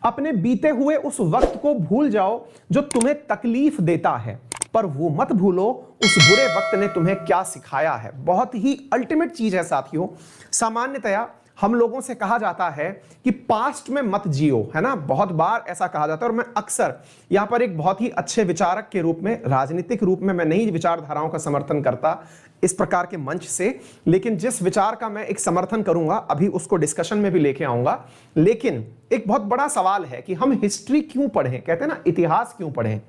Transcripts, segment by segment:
अपने बीते हुए उस वक्त को भूल जाओ जो तुम्हें तकलीफ देता है, पर वो मत भूलो उस बुरे वक्त ने तुम्हें क्या सिखाया है। बहुत ही अल्टीमेट चीज है साथियों। सामान्यतया हम लोगों से कहा जाता है कि पास्ट में मत जियो, है ना, बहुत बार ऐसा कहा जाता है। और मैं अक्सर यहां पर एक बहुत ही अच्छे विचारक के रूप में, राजनीतिक रूप में मैं नई विचारधाराओं का समर्थन करता इस प्रकार के मंच से, लेकिन जिस विचार का मैं एक समर्थन करूंगा अभी उसको डिस्कशन में भी लेके आऊंगा। लेकिन एक बहुत बड़ा सवाल है कि हम हिस्ट्री क्यों पढ़ें, कहते हैं ना इतिहास क्यों पढ़ें।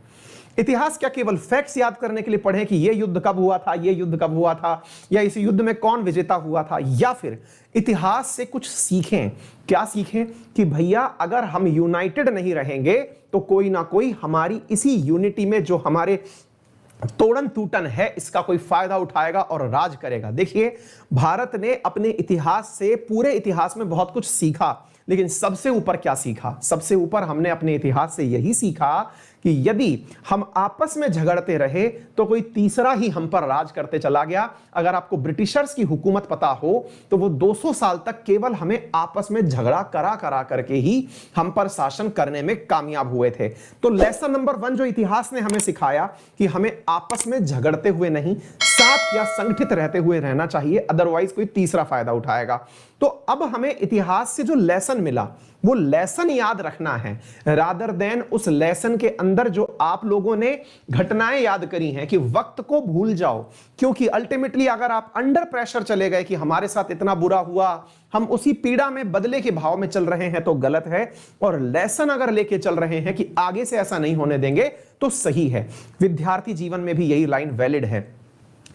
इतिहास क्या केवल फैक्ट्स याद करने के लिए पढ़ें कि यह युद्ध कब हुआ था, यह युद्ध कब हुआ था, या इस युद्ध में कौन विजेता हुआ था, या फिर इतिहास से कुछ सीखें। क्या सीखें कि भैया अगर हम यूनाइटेड नहीं रहेंगे तो कोई ना कोई हमारी इसी यूनिटी में जो हमारे तोड़न टूटन है इसका कोई फायदा उठाएगा और राज करेगा। देखिए भारत ने अपने इतिहास से, पूरे इतिहास में बहुत कुछ सीखा, लेकिन सबसे ऊपर क्या सीखा? सबसे ऊपर हमने अपने इतिहास से यही सीखा कि यदि हम आपस में झगड़ते रहे तो कोई तीसरा ही हम पर राज करते चला गया। अगर आपको ब्रिटिशर्स की हुकूमत पता हो तो वो 200 साल तक केवल हमें आपस में झगड़ा करा करा करके ही हम पर शासन करने में कामयाब हुए थे। तो लेसन नंबर 1 जो इतिहास ने हमें सिखाया कि हमें आपस में झगड़ते हुए नहीं, साथ या संगठित रहते हुए रहना चाहिए, अदरवाइज कोई तीसरा फायदा उठाएगा। तो अब हमें इतिहास से जो लेसन मिला वो लेसन याद रखना है, रादर देन उस लेसन के अंदर जो आप लोगों ने घटनाएं याद करी हैं कि वक्त को भूल जाओ। क्योंकि अल्टीमेटली अगर आप अंडर प्रेशर चले गए कि हमारे साथ इतना बुरा हुआ, हम उसी पीड़ा में बदले के भाव में चल रहे हैं तो गलत है, और लेसन अगर लेके चल रहे हैं कि आगे से ऐसा नहीं होने देंगे तो सही है। विद्यार्थी जीवन में भी यही लाइन वैलिड है।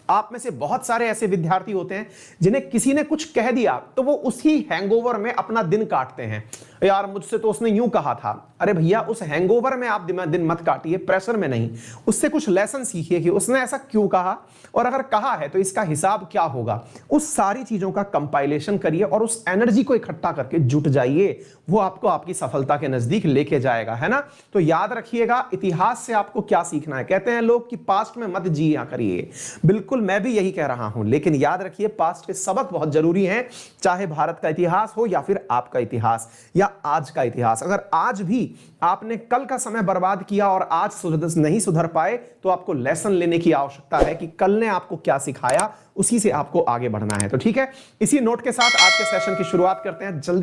आप में से बहुत सारे ऐसे विद्यार्थी होते हैं जिन्हें किसी ने कुछ कह दिया तो वो उसी हैंगओवर में अपना दिन काटते हैं। यार मुझसे तो उसने यूं कहा था। अरे भैया उस हैंगओवर में आप दिन मत काटिए, प्रेशर में नहीं। उससे कुछ लेसन सीखिए कि उसने ऐसा क्यों कहा, और अगर कहा है तो इसका हिसाब क्या होगा। उस सारी चीजों का कंपाइलेशन करिए और उस एनर्जी को इकट्ठा करके जुट जाइए, वो आपको आपकी सफलता के नजदीक लेके जाएगा, है ना। तो याद रखिएगा इतिहास से आपको क्या सीखना है। कहते हैं लोग कि पास्ट में मत जिया करिए, बिल्कुल मैं भी यही कह रहा हूं, लेकिन याद रखिए पास्ट के सबक बहुत जरूरी हैं, चाहे भारत का इतिहास हो या फिर आपका इतिहास या आज का इतिहास। अगर आज भी आपने कल का समय बर्बाद किया और आज नहीं सुधर पाए तो आपको लेसन लेने की आवश्यकता है कि कल ने आपको क्या सिखाया, उसी से आपको आगे बढ़ना है। तो ठीक है, इसी नोट के साथ आज के सेशन की शुरुआत करते हैं। जल्दी